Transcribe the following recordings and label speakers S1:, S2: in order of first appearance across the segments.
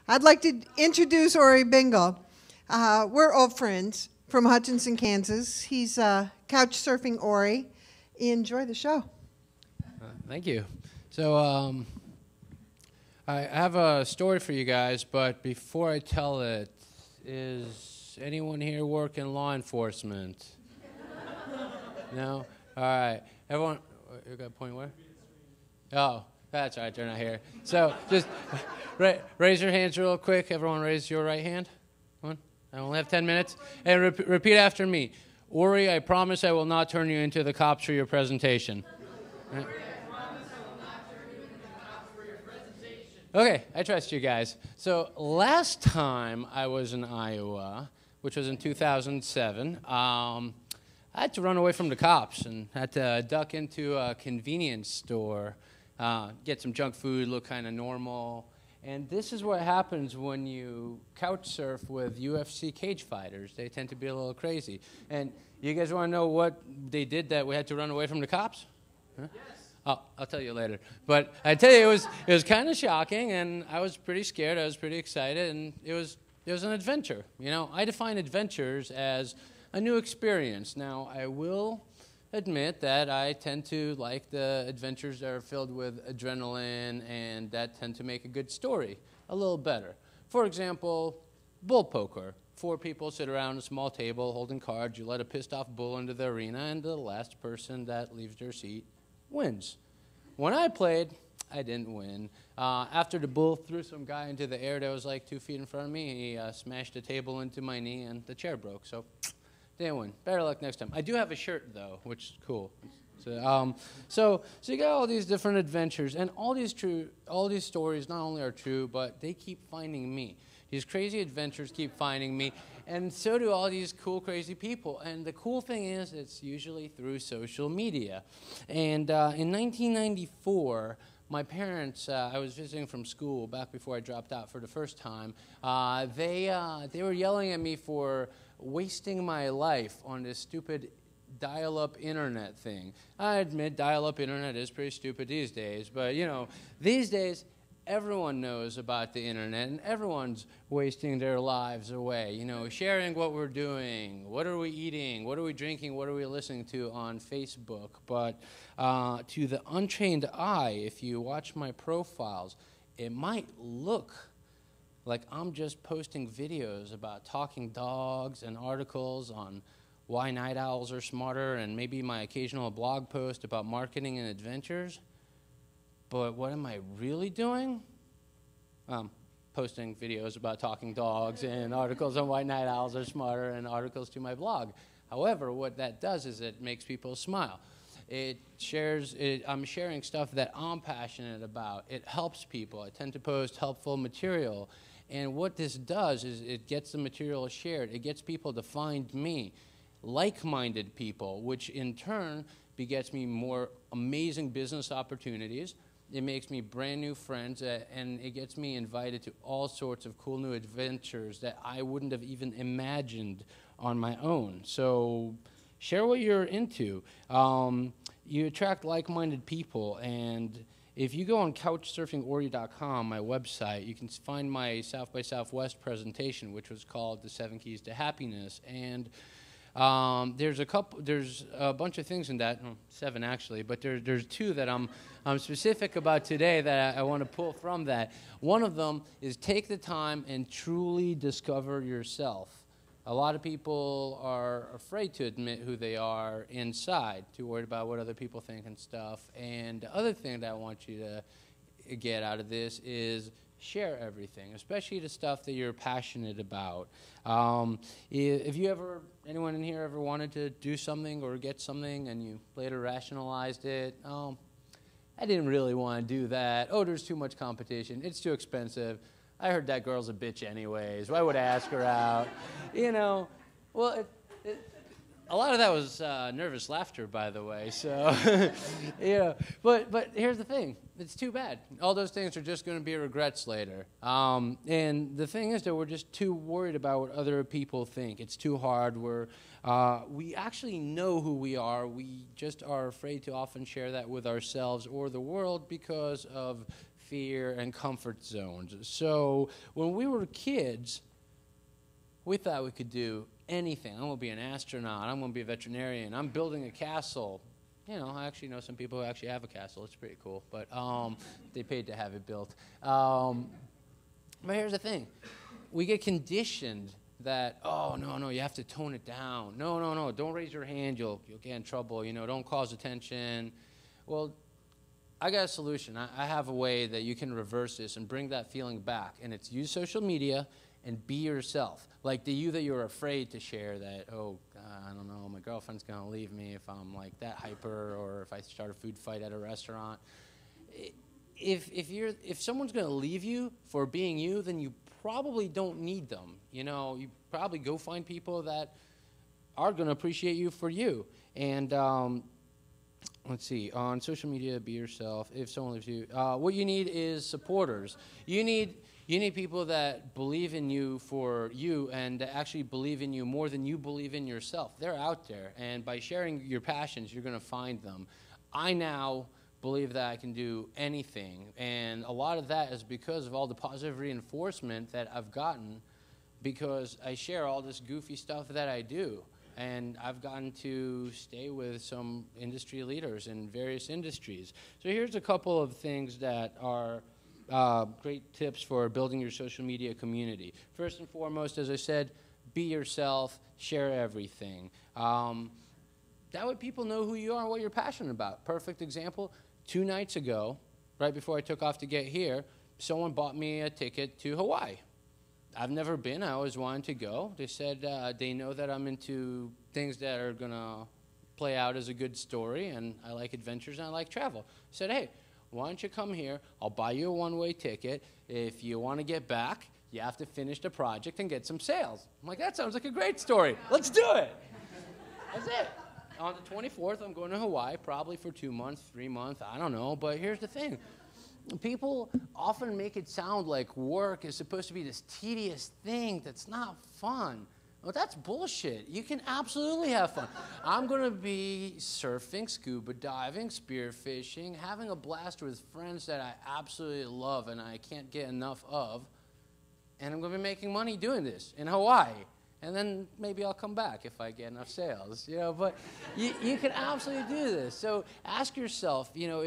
S1: I'd like to introduce Ori Bengal. We're old friends from Hutchinson, Kansas. He's couch surfing Ori. Enjoy the show.
S2: Thank you. So I have a story for you guys, but before I tell it, is anyone here work in law enforcement? No? All right. Everyone, you got a point where? Oh, that's all right. They're not here. So just raise your hands real quick. Everyone raise your right hand. Come on. I only have 10 minutes. And repeat after me. Ori, I promise I will not turn you into the cops for your presentation. Ori, I promise I will not turn you into the cops for your presentation. Okay, I trust you guys. So last time I was in Iowa, which was in 2007, I had to run away from the cops and had to duck into a convenience store, get some junk food, look kind of normal. And this is what happens when you couch surf with UFC cage fighters. They tend to be a little crazy. And you guys want to know what they did that we had to run away from the cops? Huh? Yes. Oh, I'll tell you later. But I tell you, it was kind of shocking, and I was pretty scared. I was pretty excited, and it was an adventure. You know, I define adventures as a new experience. Now, I will admit that I tend to like the adventures that are filled with adrenaline and that tend to make a good story a little better. For example, bull poker. 4 people sit around a small table holding cards. You let a pissed off bull into the arena, and the last person that leaves their seat wins. When I played, I didn't win. After the bull threw some guy into the air that was like 2 feet in front of me, he smashed a table into my knee, and the chair broke. So didn't win. Better luck next time. I do have a shirt, though, which is cool. So you got all these different adventures, and all these stories not only are true, but they keep finding me. These crazy adventures keep finding me, and so do all these cool, crazy people. And the cool thing is, it's usually through social media. And in 1994, my parents, I was visiting from school back before I dropped out for the first time. They were yelling at me for wasting my life on this stupid dial-up internet thing. I admit dial-up internet is pretty stupid these days, but you know, these days everyone knows about the internet and everyone's wasting their lives away, you know, sharing what we're doing, what are we eating, what are we drinking, what are we listening to on Facebook. But to the untrained eye, if you watch my profiles, it might look like I'm just posting videos about talking dogs and articles on why night owls are smarter and maybe my occasional blog post about marketing and adventures. But what am I really doing? Posting videos about talking dogs and articles on why night owls are smarter and articles to my blog. However, what that does is it makes people smile. I'm sharing stuff that I'm passionate about. It helps people. I tend to post helpful material. And what this does is it gets the material shared. It gets people to find me, like-minded people, which in turn begets me more amazing business opportunities. It makes me brand new friends, and it gets me invited to all sorts of cool new adventures that I wouldn't have even imagined on my own. So share what you're into. You attract like-minded people, and if you go on couchsurfingori.com, my website, you can find my South by Southwest presentation, which was called The 7 Keys to Happiness. And there's a bunch of things in that, 7 actually, but there's 2 that I'm specific about today that I want to pull from that. One of them is take the time and truly discover yourself. A lot of people are afraid to admit who they are inside, too worried about what other people think and stuff. And the other thing that I want you to get out of this is share everything, especially the stuff that you're passionate about. If anyone in here ever wanted to do something or get something and you later rationalized it, I didn't really want to do that. Oh, there's too much competition. It's too expensive. I heard that girl's a bitch anyways. Why would I ask her out? You know, well, a lot of that was nervous laughter, by the way. So, yeah. But here's the thing. It's too bad. All those things are just going to be regrets later. And the thing is that we're just too worried about what other people think. It's too hard. We actually know who we are. We just are afraid to often share that with ourselves or the world because of fear, and comfort zones. So when we were kids, we thought we could do anything. I'm going to be an astronaut. I'm going to be a veterinarian. I'm building a castle. You know, I actually know some people who actually have a castle. It's pretty cool, but they paid to have it built. But here's the thing. We get conditioned that, oh, no, you have to tone it down. No, don't raise your hand. You'll get in trouble. You know, don't cause attention. Well, I got a solution. I have a way that you can reverse this and bring that feeling back, and it's use social media and be yourself. Like the you that you're afraid to share that, oh, I don't know, my girlfriend's going to leave me if I'm like that hyper, or if I start a food fight at a restaurant. If someone's going to leave you for being you, then you probably don't need them. You know, you probably go find people that are going to appreciate you for you. And let's see, on social media, be yourself. If someone leaves you, what you need is supporters. You need people that believe in you for you and that actually believe in you more than you believe in yourself. They're out there, and by sharing your passions, you're going to find them. I now believe that I can do anything, and a lot of that is because of all the positive reinforcement that I've gotten because I share all this goofy stuff that I do. And I've gotten to stay with some industry leaders in various industries. So here's a couple of things that are great tips for building your social media community. First and foremost, as I said, be yourself, share everything. That way people know who you are and what you're passionate about. Perfect example, 2 nights ago, right before I took off to get here, someone bought me a ticket to Hawaii. I've never been. I always wanted to go. They said they know that I'm into things that are going to play out as a good story, and I like adventures and I like travel. I said, hey, why don't you come here? I'll buy you a one-way ticket. If you want to get back, you have to finish the project and get some sales. I'm like, that sounds like a great story. Let's do it. That's it. On the 24th, I'm going to Hawaii, probably for 2 months, 3 months, I don't know. But here's the thing. People often make it sound like work is supposed to be this tedious thing that's not fun. Well, that's bullshit. You can absolutely have fun. I'm going to be surfing, scuba diving, spearfishing, having a blast with friends that I absolutely love and I can't get enough of. And I'm going to be making money doing this in Hawaii. And then maybe I'll come back if I get enough sales, you know. But you can absolutely do this. So ask yourself, you know,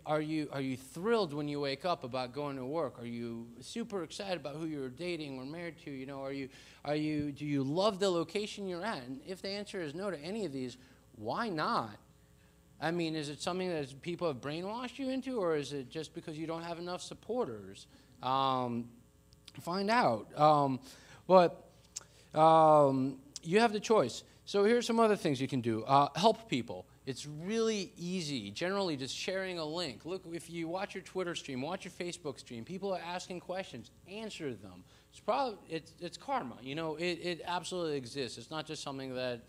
S2: are you thrilled when you wake up about going to work? Are you super excited about who you're dating or married to? You know, do you love the location you're at? And if the answer is no to any of these, why not? I mean, is it something that people have brainwashed you into, or is it just because you don't have enough supporters? Find out. You have the choice. So here's some other things you can do. Help people. It's really easy. Generally, just sharing a link. Look, if you watch your Twitter stream, watch your Facebook stream, people are asking questions, answer them. It's karma. You know, it absolutely exists. It's not just something that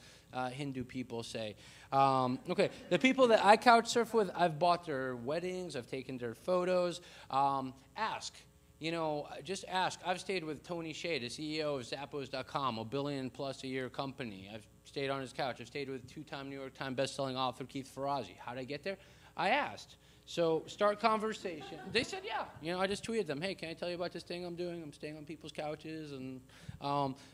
S2: Hindu people say. Okay, the people that I couch surf with, I've bought their weddings, I've taken their photos. Ask. You know, just ask. I've stayed with Tony Hsieh, the CEO of Zappos.com, a $1 billion-plus-a-year company. I've stayed on his couch. I've stayed with 2-time New York Times bestselling author Keith Ferrazzi. How did I get there? I asked. So start conversation. They said, yeah. You know, I just tweeted them, hey, can I tell you about this thing I'm doing? I'm staying on people's couches. And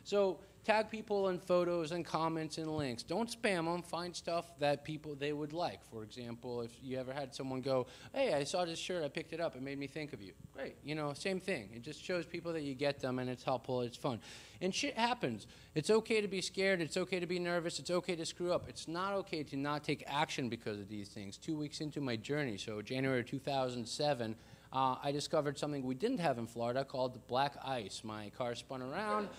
S2: so tag people in photos and comments and links. Don't spam them. Find stuff that they would like. For example, if you ever had someone go, hey, I saw this shirt. I picked it up. It made me think of you. Great. You know, same thing. It just shows people that you get them, and it's helpful. It's fun. And shit happens. It's okay to be scared. It's okay to be nervous. It's okay to screw up. It's not okay to not take action because of these things. 2 weeks into my journey, so January 2007, I discovered something we didn't have in Florida called black ice. My car spun around,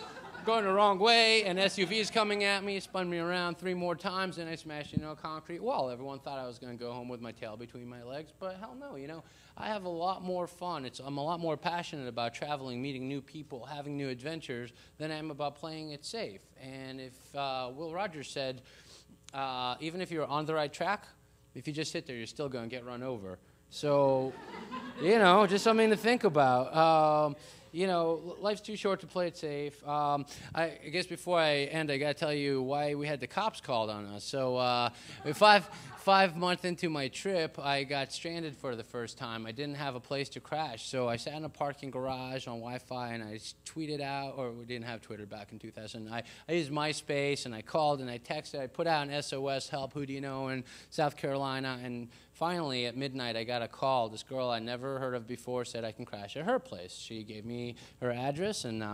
S2: going the wrong way, an SUV is coming at me, spun me around 3 more times, and I smashed into a concrete wall. Everyone thought I was going to go home with my tail between my legs, but hell no, you know. I have a lot more fun. I'm a lot more passionate about traveling, meeting new people, having new adventures than I am about playing it safe. And if Will Rogers said, even if you're on the right track, if you just sit there, you're still going to get run over. So, you know, just something to think about. You know, life's too short to play it safe. I guess before I end, I got to tell you why we had the cops called on us. So, 5 months into my trip, I got stranded for the first time. I didn't have a place to crash, so I sat in a parking garage on Wi-Fi, and I tweeted out, or we didn't have Twitter back in 2000. I used MySpace, and I called, and I texted. I put out an SOS, help, who do you know in South Carolina, and finally, at midnight, I got a call. This girl I never heard of before said I can crash at her place. She gave me her address and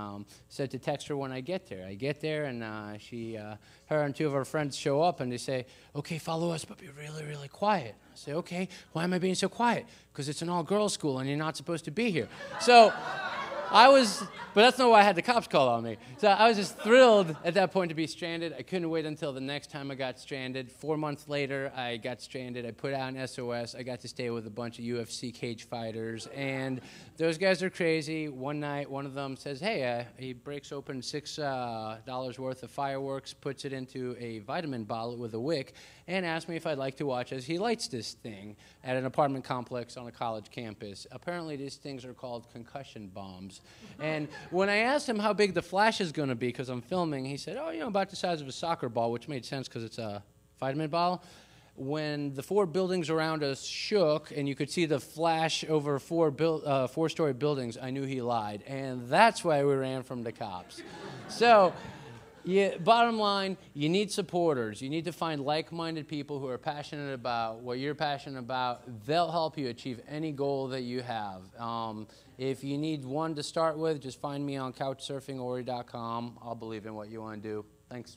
S2: said to text her when I get there. I get there, and her and two of her friends show up, and they say, okay, follow us, but be really, really quiet. I say, okay, why am I being so quiet? Because it's an all-girls school, and you're not supposed to be here. So but that's not why I had the cops call on me. So I was just thrilled at that point to be stranded. I couldn't wait until the next time I got stranded. 4 months later, I got stranded. I put out an SOS. I got to stay with a bunch of UFC cage fighters, and those guys are crazy. One night, one of them says, hey, he breaks open $6 worth of fireworks, puts it into a vitamin bottle with a wick, and asked me if I'd like to watch as he lights this thing at an apartment complex on a college campus. Apparently, these things are called concussion bombs. And when I asked him how big the flash is going to be, because I'm filming, he said, oh, about the size of a soccer ball, which made sense because it's a vitamin bottle. When the 4 buildings around us shook and you could see the flash over 4-story buildings, I knew he lied. And that's why we ran from the cops. So, bottom line, you need supporters. You need to find like-minded people who are passionate about what you're passionate about. They'll help you achieve any goal that you have. If you need one to start with, just find me on couchsurfingori.com. I'll believe in what you want to do. Thanks.